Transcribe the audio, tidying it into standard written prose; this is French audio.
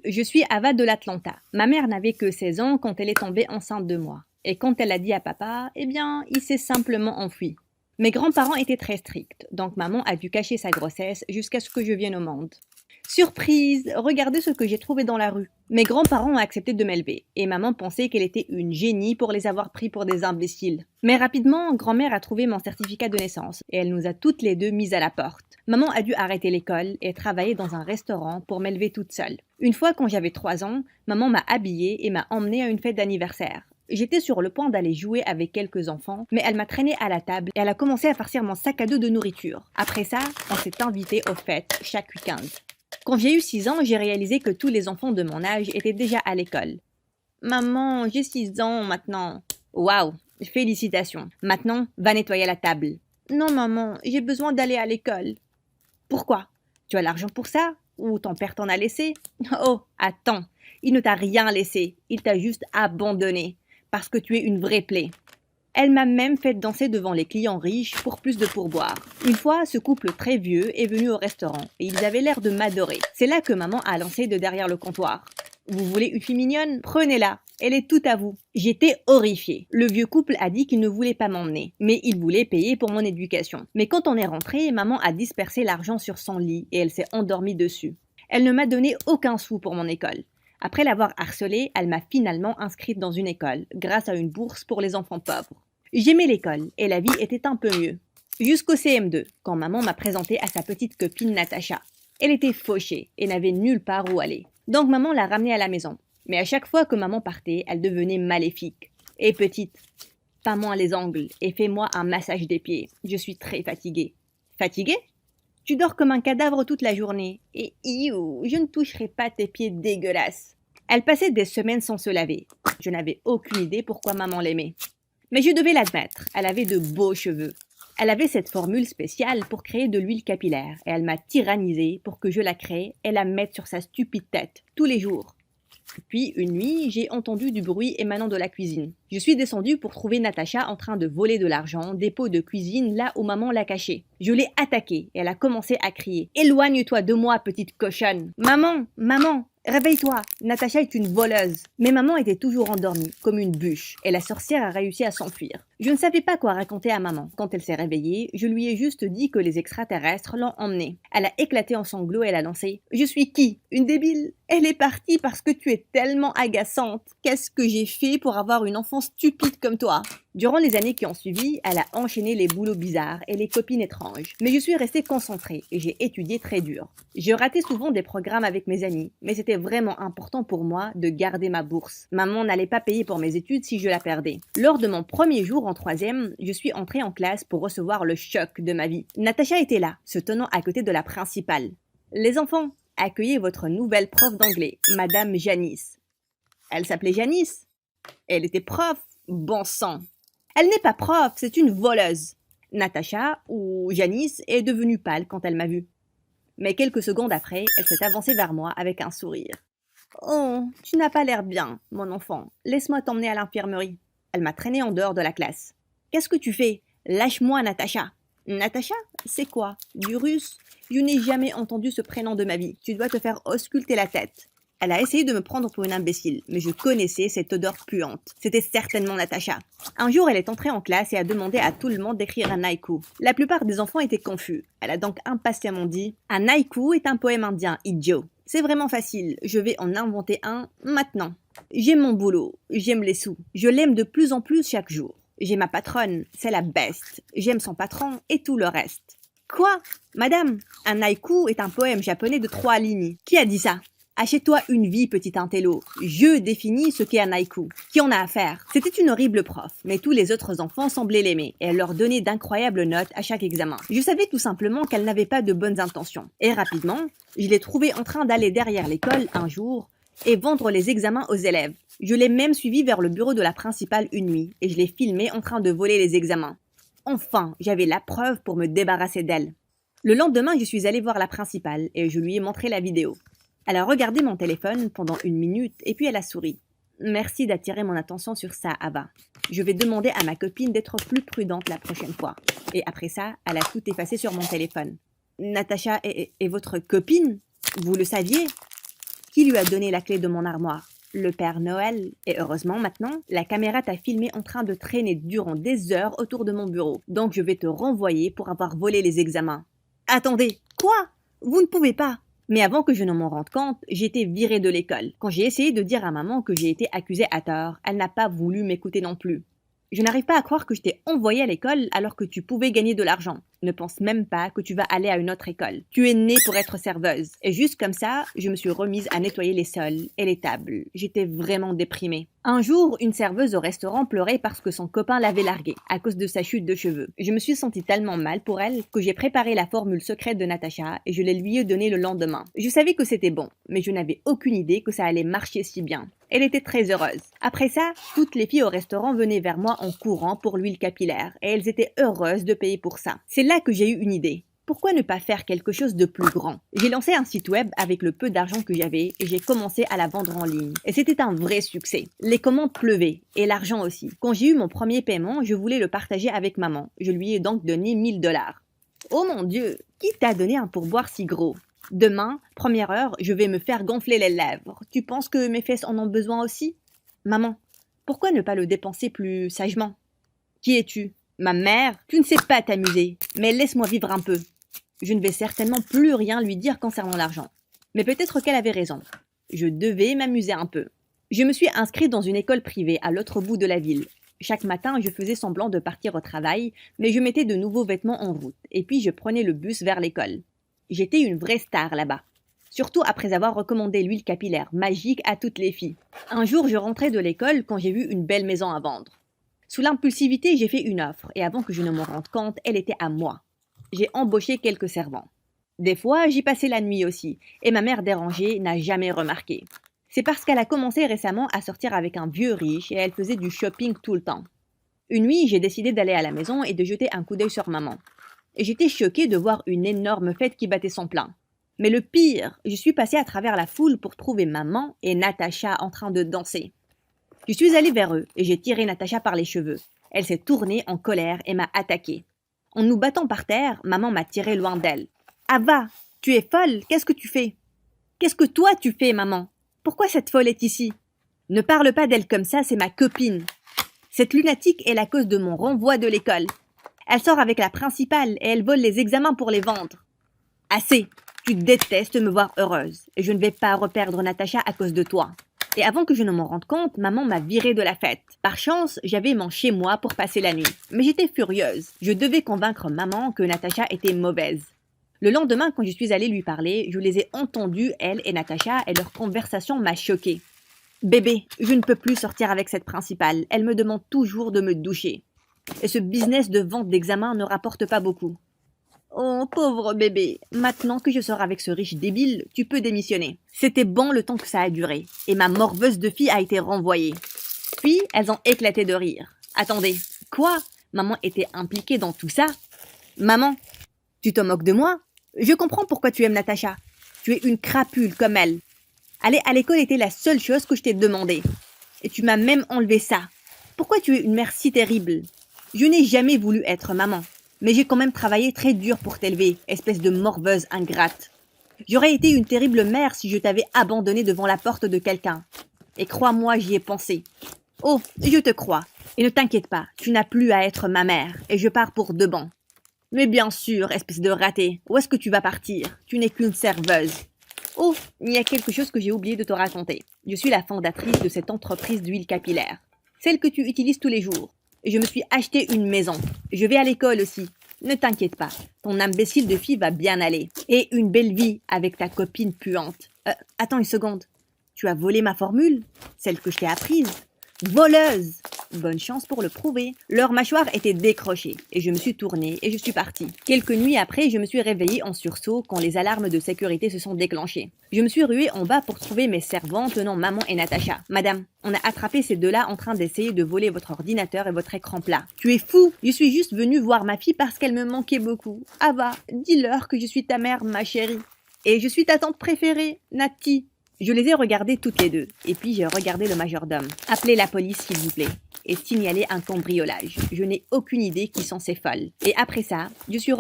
Je suis Ava de l'Atlanta. Ma mère n'avait que 16 ans quand elle est tombée enceinte de moi. Et quand elle a dit à papa, eh bien, il s'est simplement enfui. Mes grands-parents étaient très stricts, donc maman a dû cacher sa grossesse jusqu'à ce que je vienne au monde. Surprise! Regardez ce que j'ai trouvé dans la rue. Mes grands-parents ont accepté de m'élever, et maman pensait qu'elle était une génie pour les avoir pris pour des imbéciles. Mais rapidement, grand-mère a trouvé mon certificat de naissance, et elle nous a toutes les deux mises à la porte. Maman a dû arrêter l'école et travailler dans un restaurant pour m'élever toute seule. Une fois, quand j'avais 3 ans, maman m'a habillée et m'a emmenée à une fête d'anniversaire. J'étais sur le point d'aller jouer avec quelques enfants, mais elle m'a traînée à la table et elle a commencé à farcir mon sac à dos de nourriture. Après ça, on s'est invités aux fêtes chaque week-end. Quand j'ai eu 6 ans, j'ai réalisé que tous les enfants de mon âge étaient déjà à l'école. Maman, j'ai 6 ans maintenant. Waouh, félicitations. Maintenant, va nettoyer la table. Non maman, j'ai besoin d'aller à l'école. Pourquoi? Tu as l'argent pour ça? Ou ton père t'en a laissé? Oh, attends, il ne t'a rien laissé, il t'a juste abandonné, parce que tu es une vraie plaie. Elle m'a même fait danser devant les clients riches pour plus de pourboire. Une fois, ce couple très vieux est venu au restaurant et ils avaient l'air de m'adorer. C'est là que maman a lancé de derrière le comptoir. Vous voulez une fille mignonne? Prenez-la, elle est toute à vous. J'étais horrifiée. Le vieux couple a dit qu'il ne voulait pas m'emmener, mais il voulait payer pour mon éducation. Mais quand on est rentré, maman a dispersé l'argent sur son lit et elle s'est endormie dessus. Elle ne m'a donné aucun sou pour mon école. Après l'avoir harcelée, elle m'a finalement inscrite dans une école, grâce à une bourse pour les enfants pauvres. J'aimais l'école et la vie était un peu mieux. Jusqu'au CM2, quand maman m'a présenté à sa petite copine Natacha. Elle était fauchée et n'avait nulle part où aller. Donc maman l'a ramenée à la maison. Mais à chaque fois que maman partait, elle devenait maléfique. Et petite, peins-moi les ongles et fais-moi un massage des pieds. Je suis très fatiguée. Fatiguée? Tu dors comme un cadavre toute la journée. Et je ne toucherai pas tes pieds dégueulasses. Elle passait des semaines sans se laver. Je n'avais aucune idée pourquoi maman l'aimait. Mais je devais l'admettre, elle avait de beaux cheveux. Elle avait cette formule spéciale pour créer de l'huile capillaire et elle m'a tyrannisée pour que je la crée et la mette sur sa stupide tête, tous les jours. Puis, une nuit, j'ai entendu du bruit émanant de la cuisine. Je suis descendue pour trouver Natacha en train de voler de l'argent, des pots de cuisine là où maman l'a caché. Je l'ai attaquée et elle a commencé à crier. « Éloigne-toi de moi, petite cochonne !»« Maman, maman, réveille-toi, Natacha est une voleuse. » Mais maman était toujours endormie, comme une bûche, et la sorcière a réussi à s'enfuir. Je ne savais pas quoi raconter à maman. Quand elle s'est réveillée, je lui ai juste dit que les extraterrestres l'ont emmenée. Elle a éclaté en sanglots et elle a lancé « Je suis qui? Une débile? Elle est partie parce que tu es tellement agaçante. Qu'est-ce que j'ai fait pour avoir une enfant stupide comme toi ?» Durant les années qui ont suivi, elle a enchaîné les boulots bizarres et les copines étranges. Mais je suis restée concentrée et j'ai étudié très dur. Je ratais souvent des programmes avec mes amis, mais c'était vraiment important pour moi de garder ma bourse. Maman n'allait pas payer pour mes études si je la perdais. Lors de mon premier jour en 3e, je suis entrée en classe pour recevoir le choc de ma vie. Natacha était là, se tenant à côté de la principale. « Les enfants, accueillez votre nouvelle prof d'anglais, Madame Janice. » Elle s'appelait Janice. Elle était prof. Bon sang. Elle n'est pas prof, c'est une voleuse. Natacha, ou Janice, est devenue pâle quand elle m'a vue. Mais quelques secondes après, elle s'est avancée vers moi avec un sourire. « Oh, tu n'as pas l'air bien, mon enfant. Laisse-moi t'emmener à l'infirmerie. » Elle m'a traînée en dehors de la classe. « Qu'est-ce que tu fais? Lâche-moi, Natacha. »« Natacha? C'est quoi? Du russe? Je n'ai jamais entendu ce prénom de ma vie. Tu dois te faire ausculter la tête. » Elle a essayé de me prendre pour une imbécile, mais je connaissais cette odeur puante. C'était certainement Natacha. Un jour, elle est entrée en classe et a demandé à tout le monde d'écrire un haïku. La plupart des enfants étaient confus. Elle a donc impatiemment dit « Un haïku est un poème indien, idiot. C'est vraiment facile, je vais en inventer un maintenant. J'aime mon boulot, j'aime les sous. Je l'aime de plus en plus chaque jour. J'ai ma patronne, c'est la best. J'aime son patron et tout le reste. » Quoi? Madame, un haïku est un poème japonais de 3 lignes. Qui a dit ça? Achète-toi une vie, petit intello. Je définis ce qu'est un haïku. Qui en a à faire? C'était une horrible prof, mais tous les autres enfants semblaient l'aimer et elle leur donnait d'incroyables notes à chaque examen. Je savais tout simplement qu'elle n'avait pas de bonnes intentions. Et rapidement, je l'ai trouvée en train d'aller derrière l'école un jour et vendre les examens aux élèves. Je l'ai même suivie vers le bureau de la principale une nuit et je l'ai filmée en train de voler les examens. Enfin, j'avais la preuve pour me débarrasser d'elle. Le lendemain, je suis allée voir la principale et je lui ai montré la vidéo. Elle a regardé mon téléphone pendant 1 minute et puis elle a souri. « Merci d'attirer mon attention sur ça, Ava. Je vais demander à ma copine d'être plus prudente la prochaine fois. » Et après ça, elle a tout effacé sur mon téléphone. « Natacha est votre copine? Vous le saviez? » Qui lui a donné la clé de mon armoire? Le Père Noël. Et heureusement maintenant, la caméra t'a filmé en train de traîner durant des heures autour de mon bureau. Donc je vais te renvoyer pour avoir volé les examens. Attendez, quoi? Vous ne pouvez pas. Mais avant que je ne m'en rende compte, j'ai été virée de l'école. Quand j'ai essayé de dire à maman que j'ai été accusée à tort, elle n'a pas voulu m'écouter non plus. Je n'arrive pas à croire que je t'ai envoyé à l'école alors que tu pouvais gagner de l'argent. Ne pense même pas que tu vas aller à une autre école. Tu es née pour être serveuse. Et juste comme ça, je me suis remise à nettoyer les sols et les tables. J'étais vraiment déprimée. Un jour, une serveuse au restaurant pleurait parce que son copain l'avait larguée à cause de sa chute de cheveux. Je me suis sentie tellement mal pour elle que j'ai préparé la formule secrète de Natacha et je l'ai lui ai donnée le lendemain. Je savais que c'était bon, mais je n'avais aucune idée que ça allait marcher si bien. Elle était très heureuse. Après ça, toutes les filles au restaurant venaient vers moi en courant pour l'huile capillaire et elles étaient heureuses de payer pour ça. C'est là que j'ai eu une idée. Pourquoi ne pas faire quelque chose de plus grand? J'ai lancé un site web avec le peu d'argent que j'avais et j'ai commencé à la vendre en ligne. Et c'était un vrai succès. Les commandes pleuvaient et l'argent aussi. Quand j'ai eu mon premier paiement, je voulais le partager avec maman. Je lui ai donc donné 1000 $. Oh mon Dieu, qui t'a donné un pourboire si gros? Demain, première heure, je vais me faire gonfler les lèvres. Tu penses que mes fesses en ont besoin aussi? Maman, pourquoi ne pas le dépenser plus sagement? Qui es-tu? Ma mère? Tu ne sais pas t'amuser, mais laisse-moi vivre un peu. Je ne vais certainement plus rien lui dire concernant l'argent. Mais peut-être qu'elle avait raison. Je devais m'amuser un peu. Je me suis inscrite dans une école privée à l'autre bout de la ville. Chaque matin, je faisais semblant de partir au travail, mais je mettais de nouveaux vêtements en route, et puis je prenais le bus vers l'école. J'étais une vraie star là-bas. Surtout après avoir recommandé l'huile capillaire magique à toutes les filles. Un jour, je rentrais de l'école quand j'ai vu une belle maison à vendre. Sous l'impulsivité, j'ai fait une offre, et avant que je ne m'en rende compte, elle était à moi. J'ai embauché quelques servants. Des fois, j'y passais la nuit aussi, et ma mère dérangée n'a jamais remarqué. C'est parce qu'elle a commencé récemment à sortir avec un vieux riche et elle faisait du shopping tout le temps. Une nuit, j'ai décidé d'aller à la maison et de jeter un coup d'œil sur maman. Et j'étais choquée de voir une énorme fête qui battait son plein. Mais le pire, je suis passée à travers la foule pour trouver maman et Natacha en train de danser. Je suis allée vers eux et j'ai tiré Natacha par les cheveux. Elle s'est tournée en colère et m'a attaquée. En nous battant par terre, maman m'a tirée loin d'elle. « Ava, tu es folle, qu'est-ce que tu fais? »« Qu'est-ce que toi tu fais, maman? Pourquoi cette folle est ici? »« Ne parle pas d'elle comme ça, c'est ma copine. Cette lunatique est la cause de mon renvoi de l'école. Elle sort avec la principale et elle vole les examens pour les vendre. Assez, tu détestes me voir heureuse et je ne vais pas reperdre Natacha à cause de toi. » Et avant que je ne m'en rende compte, maman m'a virée de la fête. Par chance, j'avais mon chez-moi pour passer la nuit. Mais j'étais furieuse. Je devais convaincre maman que Natacha était mauvaise. Le lendemain, quand je suis allée lui parler, je les ai entendues, elle et Natacha, et leur conversation m'a choquée. « Bébé, je ne peux plus sortir avec cette principale. Elle me demande toujours de me doucher. Et ce business de vente d'examen ne rapporte pas beaucoup. » Oh, pauvre bébé, maintenant que je sors avec ce riche débile, tu peux démissionner. C'était bon le temps que ça a duré, et ma morveuse de fille a été renvoyée. Puis, elles ont éclaté de rire. Attendez, quoi? Maman était impliquée dans tout ça? Maman, tu te moques de moi? Je comprends pourquoi tu aimes Natacha. Tu es une crapule comme elle. Aller à l'école était la seule chose que je t'ai demandé. Et tu m'as même enlevé ça. Pourquoi tu es une mère si terrible? Je n'ai jamais voulu être maman. Mais j'ai quand même travaillé très dur pour t'élever, espèce de morveuse ingrate. J'aurais été une terrible mère si je t'avais abandonnée devant la porte de quelqu'un. Et crois-moi, j'y ai pensé. Oh, je te crois. Et ne t'inquiète pas, tu n'as plus à être ma mère, et je pars pour de bon. Mais bien sûr, espèce de raté, où est-ce que tu vas partir? Tu n'es qu'une serveuse. Oh, il y a quelque chose que j'ai oublié de te raconter. Je suis la fondatrice de cette entreprise d'huile capillaire. Celle que tu utilises tous les jours. Je me suis acheté une maison. Je vais à l'école aussi. Ne t'inquiète pas, ton imbécile de fille va bien aller. Et une belle vie avec ta copine puante. Attends une seconde. Tu as volé ma formule? Celle que je t'ai apprise? Voleuse! Bonne chance pour le prouver. Leur mâchoire était décrochée et je me suis tournée et je suis partie. Quelques nuits après, je me suis réveillée en sursaut quand les alarmes de sécurité se sont déclenchées. Je me suis ruée en bas pour trouver mes servantes tenant maman et Natacha. Madame, on a attrapé ces deux-là en train d'essayer de voler votre ordinateur et votre écran plat. Tu es fou! Je suis juste venue voir ma fille parce qu'elle me manquait beaucoup. Ava, dis-leur que je suis ta mère, ma chérie. Et je suis ta tante préférée, Nati. Je les ai regardées toutes les deux, et puis j'ai regardé le majordome. Appelez la police, s'il vous plaît, et signalez un cambriolage. Je n'ai aucune idée qui sont ces folles. Et après ça, je suis